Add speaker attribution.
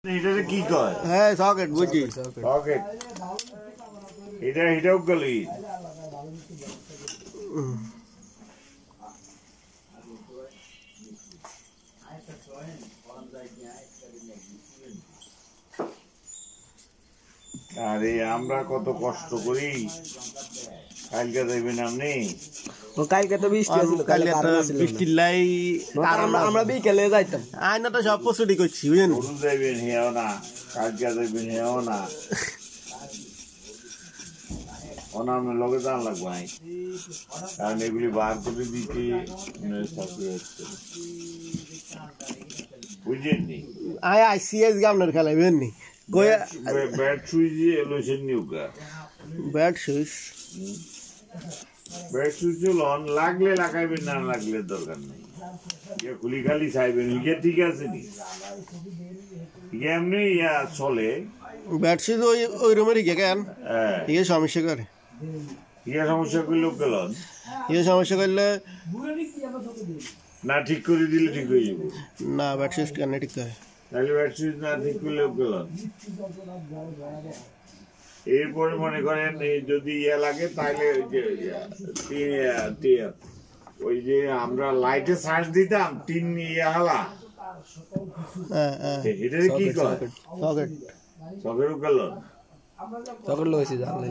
Speaker 1: এটারে কি কয়?
Speaker 2: হ্যাঁ সকেট বুঝছি।
Speaker 1: সকেট এটাও গলি। আরে আমরা কত কষ্ট করি, কালকে যাইবেন আপনি?
Speaker 2: কালকে তো বৃষ্টি ছিল, কালকে তো বৃষ্টির লাই আমরা বিকেলে যাইতাম। আইনা তো সব প্রস্তুতি করছি বুঝলেন।
Speaker 1: গরু যাইবেন হেও না, কালকে যাইবেন হেও না, অনামের লগে জান লাগবে নাই, কারণ এগুলি বার করে দিতে বুঝলেন নি?
Speaker 2: আয় আইসিএস আপনার খেলাইবেন নি?
Speaker 1: ব্যাট সুইচ লইছেন নি? ওকা
Speaker 2: ব্যাট সুইচ,
Speaker 1: ব্যাট সুইচ লন লাগলে লাগাইবেন, না লাগলে দরকার নেই। খুলি খালি চাইবেন ইয়ে ঠিক আছে নি? এমনি ইয়া চলে
Speaker 2: ব্যাট সুইচ ওই রুমের ইয়ে কেন ইয়ে সমস্যা করে,
Speaker 1: ইয়ে সমস্যা করলে গেলন
Speaker 2: ইয়ে সমস্যা করলে
Speaker 1: না ঠিক করে দিলে ঠিক হয়ে যাবো
Speaker 2: না, ব্যাট সুইচ কেন ঠিক করে
Speaker 1: তাহলে ব্যাট সুইচ না ঠিক করলে গেলন। এরপরে মনে করেন যদি ইয়ে লাগে তাহলে ওই যে আমরা লাইটে চার্জ দিতাম তিন ইয়ে হালা, এটা কি কয়?
Speaker 2: সকেট,
Speaker 1: সকেট গেল,
Speaker 2: সকেট লইছি জানলেন।